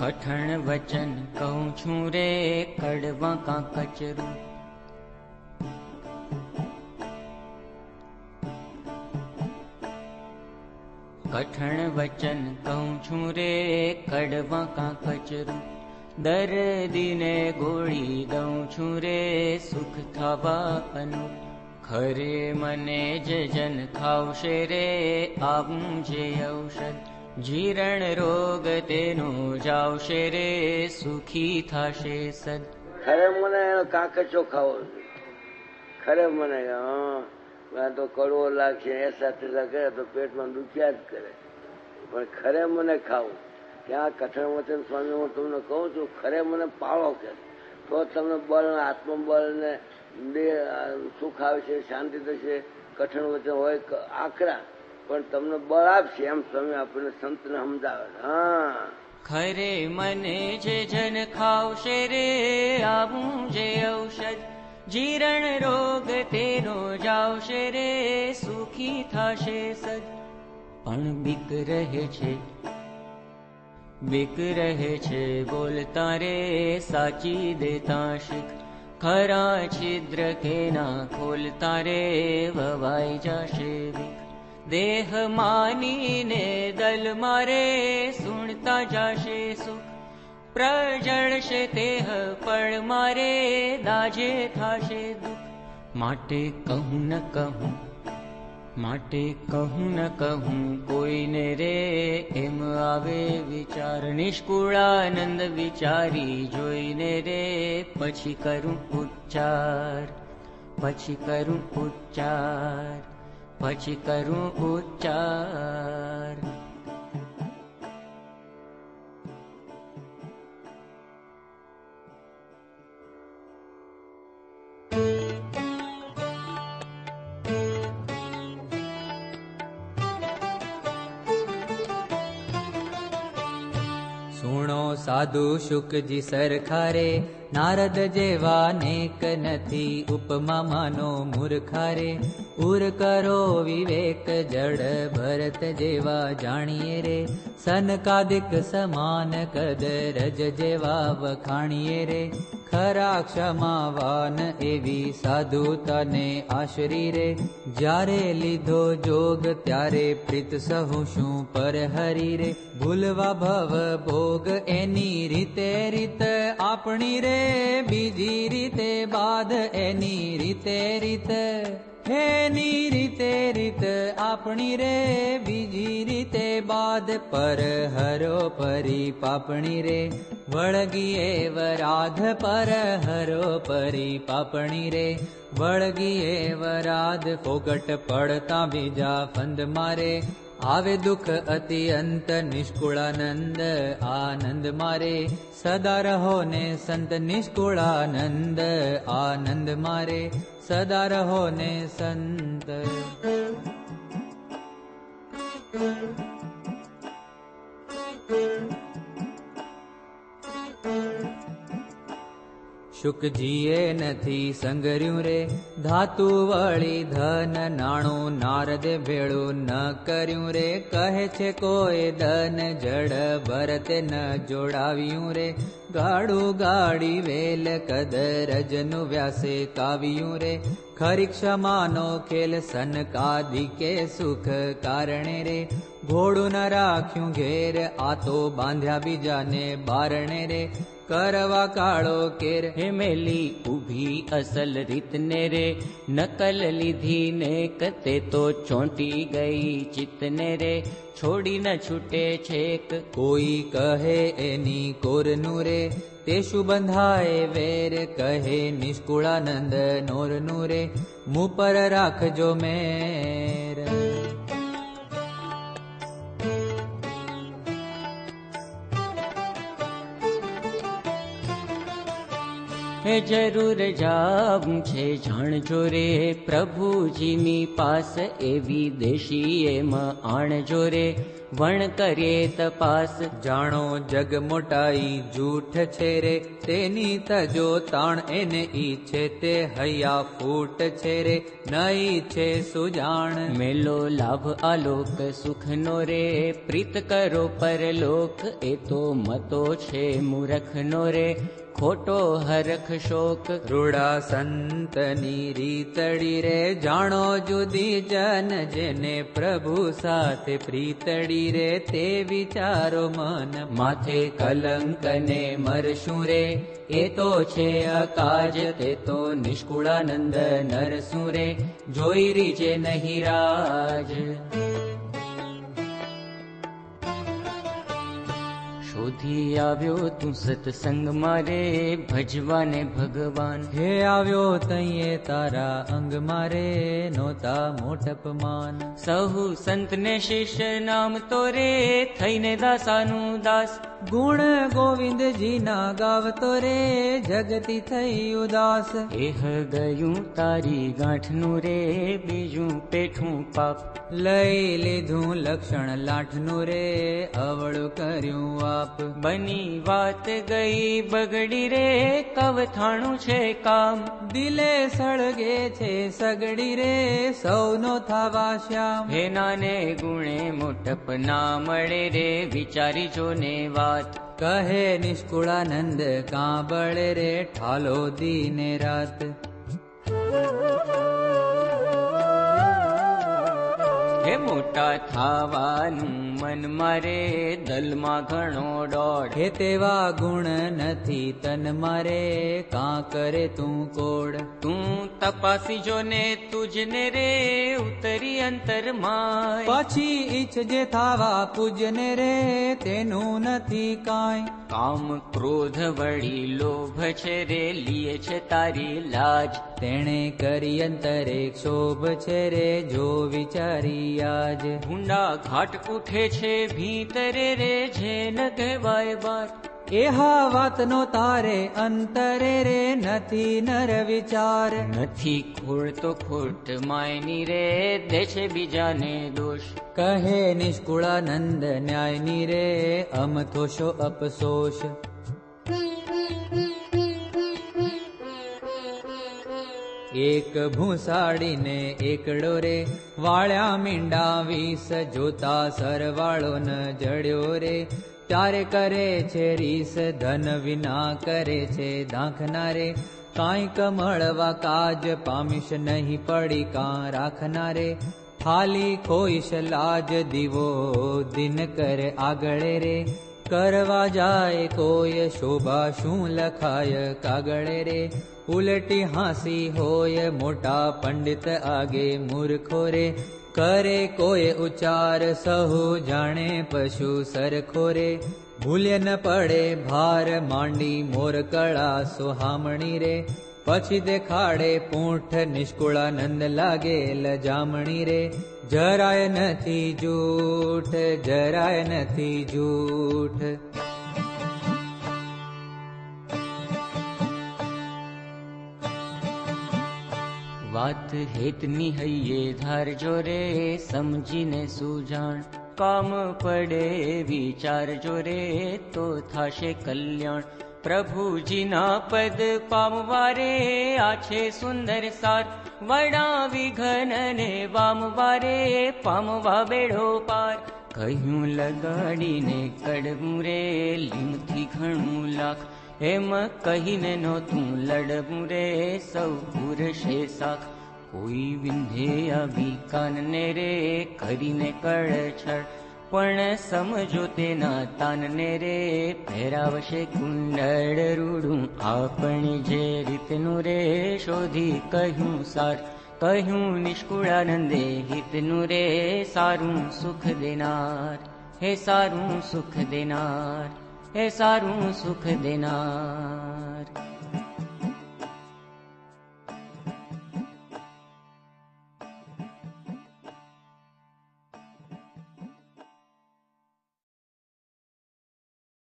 કઠણ વચન કહું છું રે, કડવા કાં કચરું. કઠણ વચન કહું છું રે, કડવા કાં કચરું. દર્દીને ગોળી દઉં છું રે, સુખ થવાનું. ખરે મને જ જન ખાવશે રે, આવું જે ઔષધ. જીરણ રોગ તેનો જાવશે રે, સુખી થશે સદ. ખરે મને કાકચો ખાવો, ખરે મને તો કડવો લાગશે, એ સાથે કરે તો પેટમાં દુખ્યા જ કરે. પણ ખરે મને ખાવું, ત્યાં કઠણ વચન સ્વામી હું તમને કહું છું, ખરે મને પાળો કે તો તમને બળ, આત્મબળ ને સુખ આવશે, શાંતિ થશે. કઠણ વચન હોય આકરા પણ તમને બળ આપશે, એમ સ્વામી આપણને સંતને સમજાવે. હા, ખરે મને જે જન ખાવશે રે, આવું જે ઔષધ. જીરણ રોગ તેનો જાવશે રે, સુખી થશે સદ. પણ બીક રહે છે, બીક રહે છે બોલતા રે, સાચી દેતા શીખ. ખરા છિદ્ર કે ના ખોલતા રે, વવાઈ જશે બીક. દેહ માનીને દલ મારે, સુણતા જશે સુખ. પ્રજળશે તેહ પળ મારે, દાજે થશે દુઃખ. માટે કહું ન કહું, માટે કહું ન કહું કોઈને રે, એમ આવે વિચાર. નિષ્કુળાનંદ વિચારી જોઈને રે, પછી કરું ઉચ્ચાર, પછી કરું ઉચ્ચાર, પછી કરું ઉચ્ચાર. સુણો સાધુ શુકજી સરખારે, નારદ જેવા નેક નથી, ઉપમા માનો મૂર્ખારે. ઉર કરો વિવેક જડ, ભરત જેવા જાણીએ રે. સનકાદિક સમાન કદ, રજ જેવા વખાણીએ રે. ખરા ક્ષમાવાન એવી સાધુતાને આશરી રે. જ્યારે લીધો જોગ ત્યારે પ્રીત સહુ શું પર હરી રે. ભૂલવા ભવ ભોગ એની રીતે રીત આપણી રે, બીજી રીતે બાદ એની રીતે રીત. એની રીતે રીત આપણી રે, બીજી રીતે બાદ. પર હરો પરી પાપણી રે, વળગીએ વરાધ. પર હરો પરી પાપણી રે, વળગીએ વરાધ. ફોગટ પડતા બીજા ફંદ મારે, આવે દુઃખ અતિ અંત. નિષ્કુળાનંદ આનંદ મારે, સદા રહો ને સંત. નિષ્કુળાનંદ આનંદ મારે, સદા રહો ને સંત. શુકજીએ નથી સંગર્યું રે, ધાતુ વળી ધન નાણું. નારદે ભેળું ન કર્યું રે, કહે છે કોઈ ધન જડ. ભરતે ન જોડાવ્યું રે, ગાડું ગાડી વેલ કદ. રજનું વ્યાસે કાવ્યું રે, ખરી ક્ષમાનો ખેલ. સનકાદિકે સુખ કારણે રે, ઘોડું ન રાખ્યું ઘેર. આ તો બાંધ્યા બીજાને બારણે રે, કરવા કાળો કેર. હેમેલી ઉભી અસલ રીતને રે, નકલ લીધી ને કતે તો ચોંટી ગઈ ચિત્તને રે. છોડી ન છૂટે છેક કોઈ કહે એની કોરનું રે, તે શું બંધાય વેર. કહે નિષ્કુળાનંદ નોરનું રે, મું પર રાખજો મેર. હે જરૂર જાવું છે જાણજો રે, પ્રભુજીની પાસ એવી દેશી એમાં આણજો રે. વણ કરીએ તપાસ. જાણો જગ મોટાઈ જૂઠ છે રે, તેની તજો તાણ એને ઈચ્છે તે હૈયા ફૂટ છે રે, નહીં છે સુજાણ. મેલો લાભ આલોક સુખનો રે, પ્રીત કરો પરલોક, એ તો મતો છે મૂરખનો રે, ખોટો હરખ શોક. રૂડા સંતની રીતડી રે, જાણો જુદી જન જેને પ્રભુ સાથે પ્રીતડી રે, તે વિચારો મન. માથે કલંક ને મરશું રે, એ તો છે અકાજ, તે તો નિષ્કુળાનંદ નરસું રે, જોઈ રીજે નહીં રાજ. શોધી આવ્યો તું સત્સંગ મારે, ભજવાને ભગવાન. હે આવ્યો તઈએ તારા અંગ મારે, નોતા મોટપમાન. સહુ સંતને શિષ્ય નામ તો રે, થઈને દાસાનું દાસ. ગુણ ગોવિંદજીના ગાવતો રે, જગતી થઈ ઉદાસ. એહ ગયું તારી ગાંઠનું રે, બીજું પેઠું પાપ. લઈ લીધું લક્ષણ લાઠનું રે, અવળું કર્યું આપ. બની વાત ગઈ બગડી રે, કવથાણું છે કામ. દિલે સળગે છે સગડી રે, સૌનો થાવા શ્યામ. હે નાને ગુણે મોટપ ના મળે રે, વિચારી જો ને વાત. કહે નિષ્કુળાનંદ કાં બળે રે, ઠાલો દીને રાત. હે મોટા થાવાનું મન મારે, દલમાં ઘણો દોડ. હે તેવા ગુણ નથી તન મારે, કાં કરે તું કોડ. તું તપાસી જો ને તુજને રે, ઉતરી અંતરમાં. પછી ઈચ્છજે થાવા પૂજને રે, તેનું નથી કાંઈ. કામ ક્રોધ વળી લોભ છે રે, લીએ છે તારી લાજ. તેણે કરી અંતરે ક્ષોભ છે રે, જો વિચારી આજ. ભૂંડા ઘાટ ઉઠે છે ભીતરે રે, જેન કહેવાય બાટ. એહા વાતનો તારે અંતરે રે, નથી નર વિચાર. નથી ખોળ તો ખોટ માયની રે, દે છે બીજાને દોષ. કહે નિષ્કુળાનંદ ન્યાયની રે, અમથો શો અપસોષ. એક ભૂસાડીને એકડો રે, વાળ્યા મીંડા 20, જોતા સરવાળો ન જડ્યો રે. ત્યારે કરે છે રીસ, ધન વિના કરે છે દાખના રે. કાંઈક મળવા કાજ, પામીશ નહીં પડી કાં રાખના રે. ખાલી ખોઈશ લાજ, દીવો દિન કરે આગળે રે. કરવા જાય કોઈ શોભા, શું લખાય કાગળે રે. ઉલટી હાંસી હોય મોટા પંડિત આગે મૂર્ખો રે. કરે કોઈ ઉચ્ચાર, સહુ જાણે પશુ સરખો રે. ભૂલ્ય ન પડે ભાર, માંડી મોર કળા સોહામણી રે. પછી દેખાડે પૂંઠ, નિષ્કુળાનંદ લાગે લજામણી રે. જરાય નથી જૂઠ, જરાય નથી જૂઠ. વાત હેતની હૈયે ધારજો રે, સમજીને સુજાણ. કામ પડે વિચારજો રે, તો થાશે કલ્યાણ. પ્રભુજીના પદ પામવારે, આ છે સુંદર સાર. વડા વિઘન ને વામવારે, પામવા બેડો પાર. કહ્યું લગાડીને કડવું રે, લીમથી ઘણું લાખ. એમ કહીને નહોતું લડવું રે, સૌ પુરશે સાખ. કોઈ વિંધે આવી કાનને રે, કરીને કળછળ. પણ સમજો તેના તાનને રે, પહેરાવશે કુંડળ રૂડું. આપણે જે રીતનું રે, શોધી કહ્યું સાર. કહ્યું નિષ્કુળાનંદે હિતનું રે, સારું સુખ દેનાર. હે સારું સુખ દેનાર, હે સારું સુખ દેનાર.